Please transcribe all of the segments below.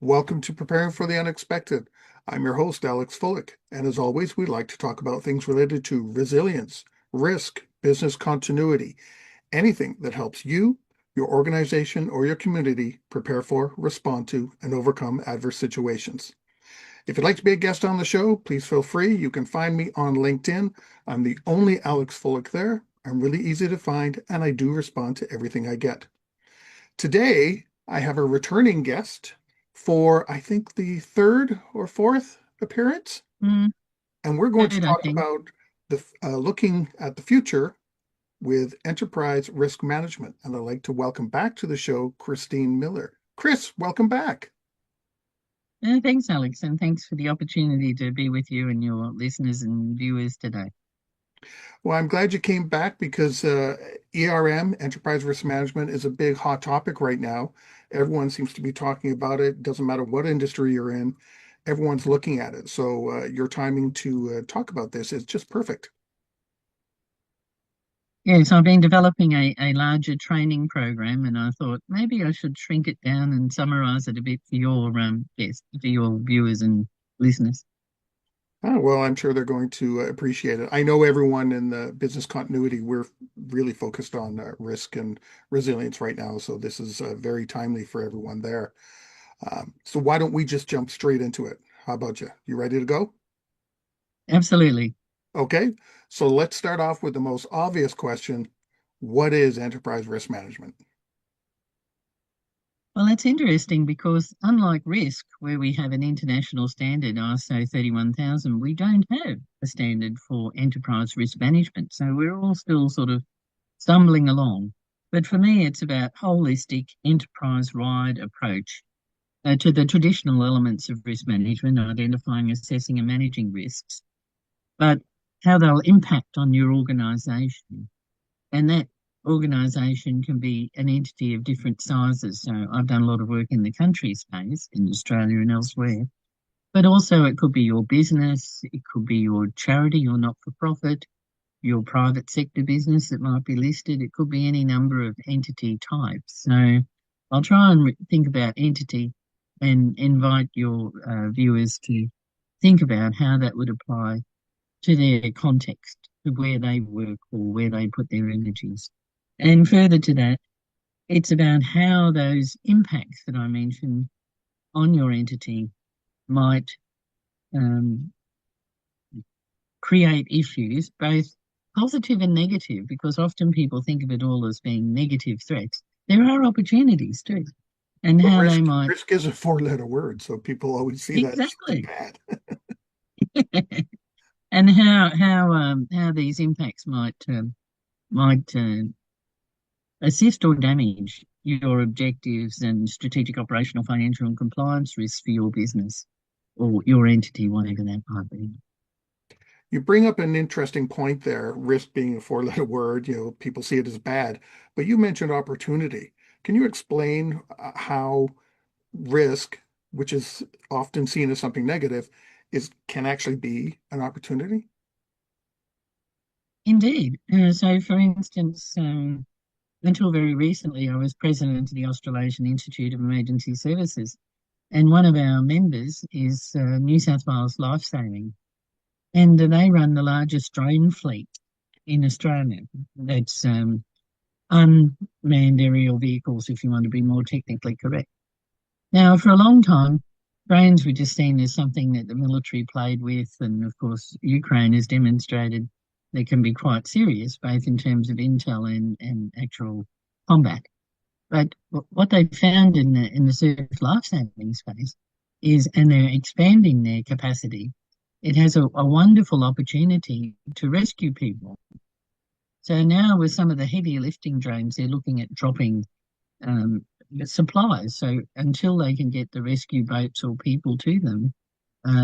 Welcome to Preparing for the Unexpected. I'm your host, Alex Fullick, and as always, we like to talk about things related to resilience, risk, business continuity, anything that helps you, your organization, or your community prepare for, respond to, and overcome adverse situations. If you'd like to be a guest on the show, please feel free. You can find me on LinkedIn. I'm the only Alex Fullick there. I'm really easy to find, and I do respond to everything I get. Today, I have a returning guest for, I think, the third or fourth appearance. Mm, And we're going to Good, I talk think. about the looking at the future with enterprise risk management. And I'd like to welcome back to the show, Christine Miller. Chris, welcome back. Thanks, Alex, and thanks for the opportunity to be with you and your listeners and viewers today. Well, I'm glad you came back because ERM, enterprise risk management, is a big hot topic right now. Everyone seems to be talking about it. Doesn't matter what industry you're in, everyone's looking at it. So your timing to talk about this is just perfect. Yes, I've been developing a larger training program, and I thought maybe I should shrink it down and summarize it a bit for your yes, for your viewers and listeners. Oh, well, I'm sure they're going to appreciate it. I know everyone in the business continuity, we're really focused on risk and resilience right now. So this is very timely for everyone there. So why don't we just jump straight into it? How about you? You ready to go? Absolutely. Okay, so let's start off with the most obvious question. What is enterprise risk management? Well, that's interesting because unlike risk, where we have an international standard, ISO 31000, we don't have a standard for enterprise risk management. So we're all still sort of stumbling along. But for me, it's about holistic enterprise-wide approach to the traditional elements of risk management, identifying, assessing, and managing risks, but how they'll impact on your organisation. And that organisation can be an entity of different sizes. So I've done a lot of work in the country space in Australia and elsewhere. But also, it could be your business, it could be your charity, your not for profit, your private sector business that might be listed. It could be any number of entity types. So I'll try and think about entity and invite your viewers to think about how that would apply to their context, to where they work or where they put their energies. And further to that, it's about how those impacts that I mentioned on your entity might um, create issues, both positive and negative, because often people think of it all as being negative threats. There are opportunities too, and But how they risk might risk is a four-letter word, so people always see that as something exactly, bad. and how these impacts might assist or damage your objectives and strategic, operational, financial, and compliance risks for your business or your entity, whatever that might be. You bring up an interesting point there, risk being a four-letter word, people see it as bad, but you mentioned opportunity. Can you explain how risk, which is often seen as something negative, can actually be an opportunity? Indeed. So, for instance, until very recently, I was president of the Australasian Institute of Emergency Services, and one of our members is New South Wales Lifesaving, and they run the largest drone fleet in Australia. That's unmanned aerial vehicles, if you want to be more technically correct. Now, for a long time, drones were just seen as something that the military played with, and of course, Ukraine has demonstrated they can be quite serious, both in terms of intel and actual combat. But what they found in the surf lifesaving space is, and they're expanding their capacity, it has a wonderful opportunity to rescue people. So now with some of the heavier lifting drones, they're looking at dropping um, supplies. So until they can get the rescue boats or people to them,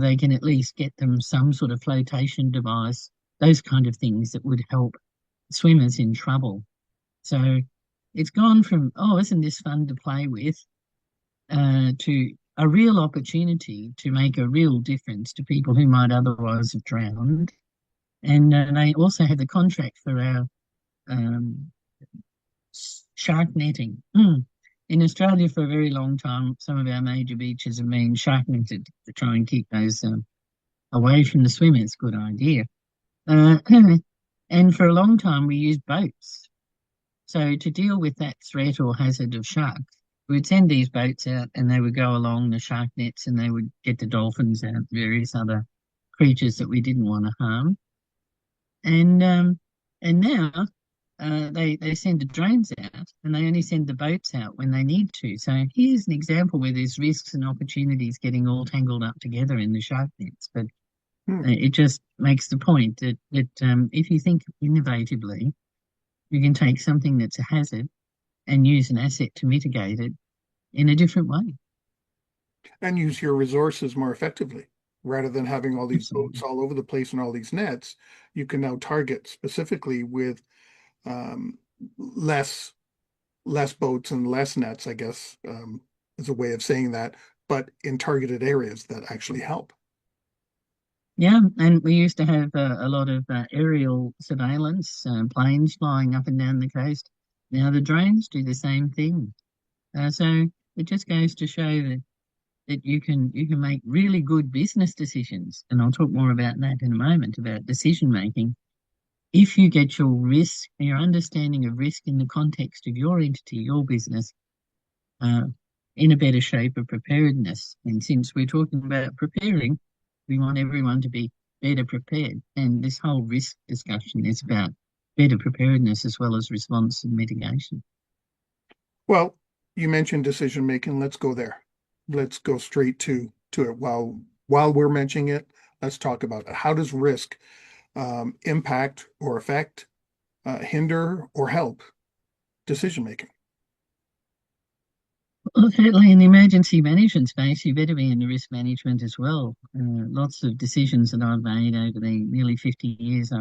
they can at least get them some sort of flotation device, those kind of things that would help swimmers in trouble. So it's gone from, oh, isn't this fun to play with, to a real opportunity to make a real difference to people who might otherwise have drowned. And they also had the contract for our um, shark netting. Mm. In Australia, for a very long time, some of our major beaches have been shark netted to try and keep those away from the swimmers. Good idea. Uh, and for a long time, we used boats. So to deal with that threat or hazard of sharks, we'd send these boats out and they would go along the shark nets and they would get the dolphins and various other creatures that we didn't want to harm. And now they send the drones out and they only send the boats out when they need to. So here's an example where there's risks and opportunities getting all tangled up together in the shark nets. But Hmm. it just makes the point that if you think innovatively, you can take something that's a hazard and use an asset to mitigate it in a different way. And use your resources more effectively. Rather than having all these boats Absolutely. all over the place and all these nets, you can now target specifically with um, less less boats and less nets, I guess, is a way of saying that, but in targeted areas that actually help. Yeah, and we used to have a lot of aerial surveillance, planes flying up and down the coast. Now the drones do the same thing. So it just goes to show that you can make really good business decisions, and I'll talk more about that in a moment about decision making. If you get your understanding of risk in the context of your entity, your business, uh, in a better shape of preparedness. And since we're talking about preparing, we want everyone to be better prepared. And this whole risk discussion is about better preparedness as well as response and mitigation. Well, you mentioned decision making. Let's go there. Let's go straight to it. While we're mentioning it, let's talk about it. How does risk impact or affect, hinder or help decision making? Well, certainly in the emergency management space, you better be in the risk management as well. Lots of decisions that I've made over the nearly 50 years,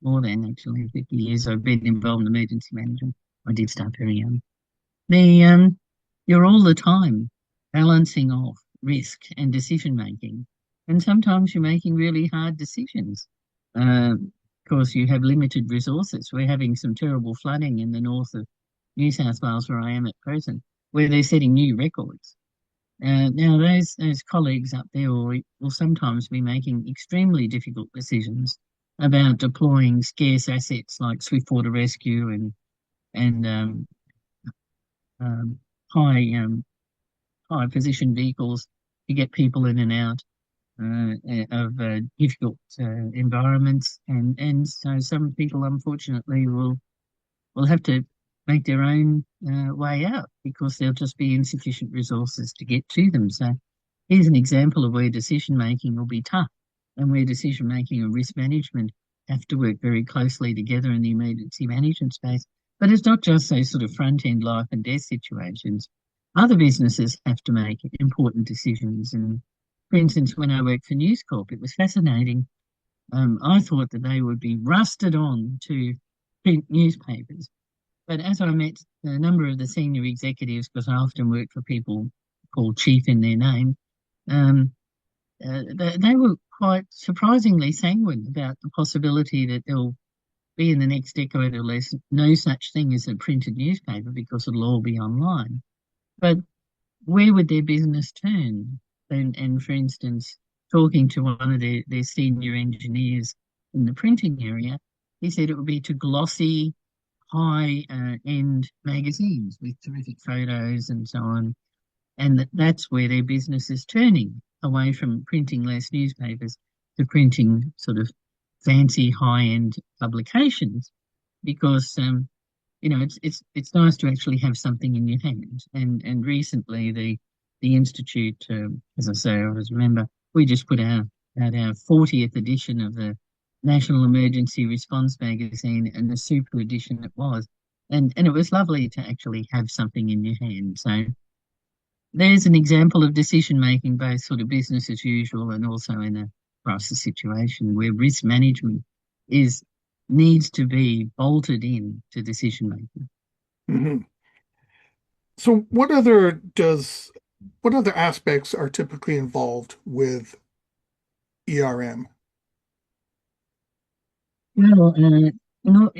more than actually 50 years, I've been involved in emergency management. I did start very young. The You're all the time balancing off risk and decision making, and sometimes you're making really hard decisions. Of course, you have limited resources. We're having some terrible flooding in the north of New South Wales, where I am at present, where they're setting new records. Now, those colleagues up there will sometimes be making extremely difficult decisions about deploying scarce assets like swiftwater rescue and um, high high position vehicles to get people in and out of difficult environments, and so some people unfortunately will have to make their own way out because there'll just be insufficient resources to get to them. So here's an example of where decision making will be tough and where decision making and risk management have to work very closely together in the emergency management space. But it's not just those sort of front end life and death situations. Other businesses have to make important decisions. And for instance, when I worked for News Corp, it was fascinating. I thought that they would be rusted on to print newspapers. But as I met a number of the senior executives, because I often work for people called chief in their name, um, they were quite surprisingly sanguine about the possibility that there'll be in the next decade or less no such thing as a printed newspaper because it'll all be online. But where would their business turn? And for instance, talking to one of their senior engineers in the printing area, he said it would be to glossy, high end magazines with terrific photos and so on. And that's where their business is turning away from printing less newspapers to printing sort of fancy high end publications because it's nice to actually have something in your hand. And recently the institute, as I say, I always remember, we just put out our 40th edition of the National Emergency Response magazine, and the super edition it was. And it was lovely to actually have something in your hand. So there's an example of decision making, both sort of business as usual and also in a crisis situation where risk management is needs to be bolted in to decision making. Mhm. So what other aspects are typically involved with ERM? Well, you know,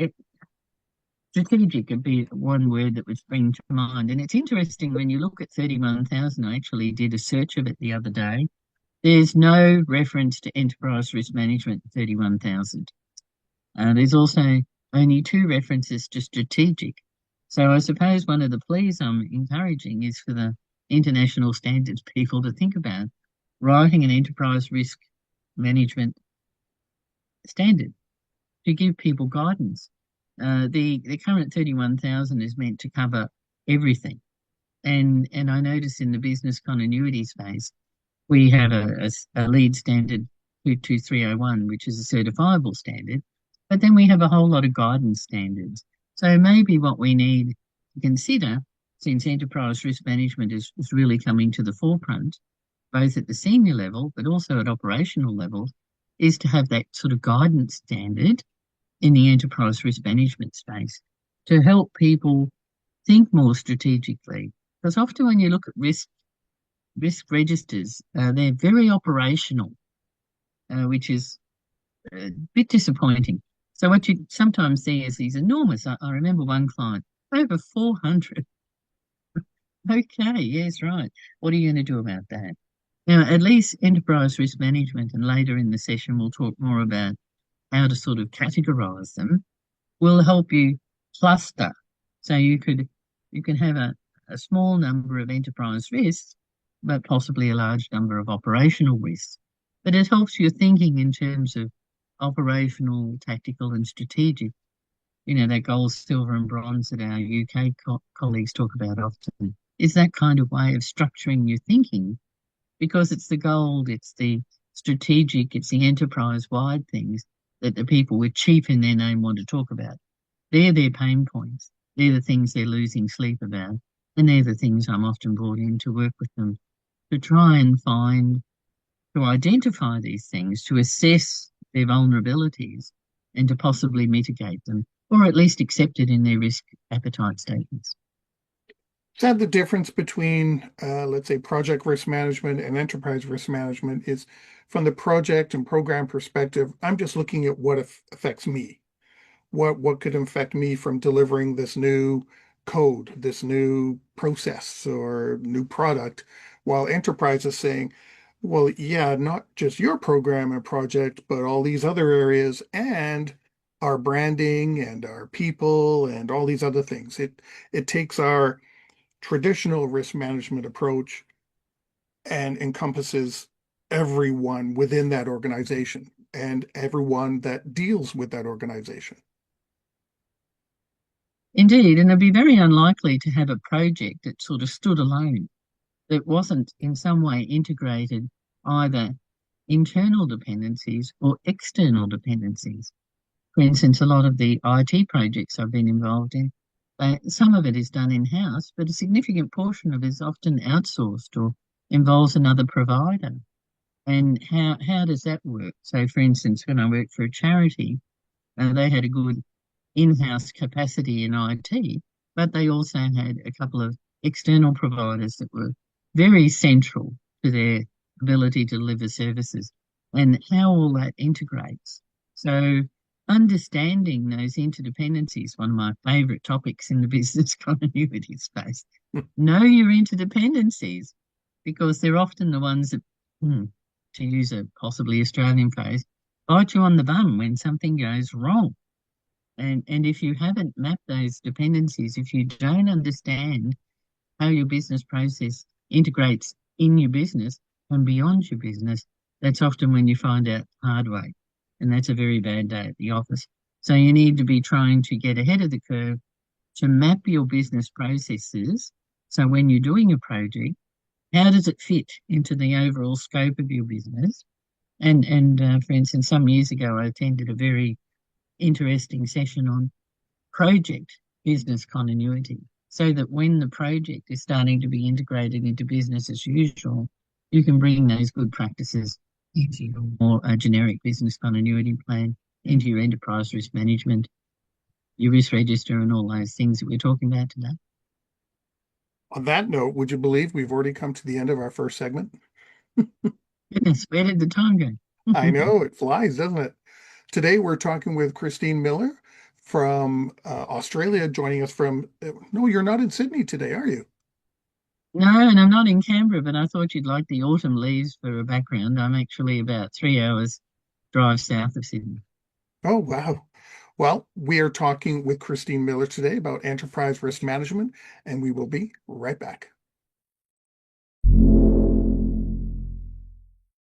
Strategic would be one word that would spring to mind. And it's interesting when you look at 31,000, I actually did a search of it the other day. There's no reference to enterprise risk management in 31,000. There's also only two references to strategic. So I suppose one of the pleas I'm encouraging is for the international standards people to think about writing an enterprise risk management standard to give people guidance. The current 31,000 is meant to cover everything. And I notice in the business continuity space, we have a lead standard 22301, which is a certifiable standard, but then we have a whole lot of guidance standards. So maybe what we need to consider, since enterprise risk management is really coming to the forefront, both at the senior level, but also at operational level, is to have that sort of guidance standard in the enterprise risk management space to help people think more strategically. Because often when you look at risk registers, they're very operational, which is a bit disappointing. So what you sometimes see is these enormous. I remember one client over 400. Okay, yes, right. What are you going to do about that? Now, at least enterprise risk management, and later in the session we'll talk more about how to sort of categorize them, will help you cluster. So you can have a small number of enterprise risks, but possibly a large number of operational risks. But it helps your thinking in terms of operational, tactical, and strategic. You know, that gold, silver, and bronze that our UK colleagues talk about often is that kind of way of structuring your thinking because it's the gold, it's the strategic, it's the enterprise wide things that the people with chief in their name want to talk about. They're their pain points. They're the things they're losing sleep about. And they're the things I'm often brought in to work with them to try and find, to identify these things, to assess their vulnerabilities and to possibly mitigate them or at least accept it in their risk appetite statements. Is that the difference between, let's say, project risk management and enterprise risk management is from the project and program perspective, I'm just looking at what affects me. What could affect me from delivering this new code, this new process or new product, while enterprise is saying, well, yeah, not just your program and project, but all these other areas and our branding and our people and all these other things. It takes our traditional risk management approach and encompasses everyone within that organization and everyone that deals with that organization. Indeed, and it'd be very unlikely to have a project that sort of stood alone, that wasn't in some way integrated either internal dependencies or external dependencies. For instance, a lot of the IT projects I've been involved in, some of it is done in-house, but a significant portion of it is often outsourced or involves another provider. And how does that work? So, for instance, when I worked for a charity, they had a good in-house capacity in IT, but they also had a couple of external providers that were very central to their ability to deliver services and how all that integrates. So understanding those interdependencies, one of my favorite topics in the business continuity space. Know your interdependencies because they're often the ones that, to use a possibly Australian phrase, bite you on the bum when something goes wrong. And if you haven't mapped those dependencies, if you don't understand how your business process integrates in your business and beyond your business, that's often when you find out the hard way. And that's a very bad day at the office. So you need to be trying to get ahead of the curve to map your business processes. So when you're doing a project, how does it fit into the overall scope of your business? And for instance, some years ago, I attended a very interesting session on project business continuity so that when the project is starting to be integrated into business as usual, you can bring those good practices into your more generic business continuity plan, into your enterprise risk management, your risk register, and all those things that we're talking about today. On that note, would you believe we've already come to the end of our first segment? Goodness, where did the time go? I know it flies, doesn't it? Today we're talking with Christine Miller from Australia, joining us from, no, you're not in Sydney today, are you? No, and I'm not in Canberra, but I thought you'd like the autumn leaves for a background. I'm actually about 3 hours drive south of Sydney. Oh, wow. Well, we are talking with Christine Miller today about enterprise risk management, and we will be right back.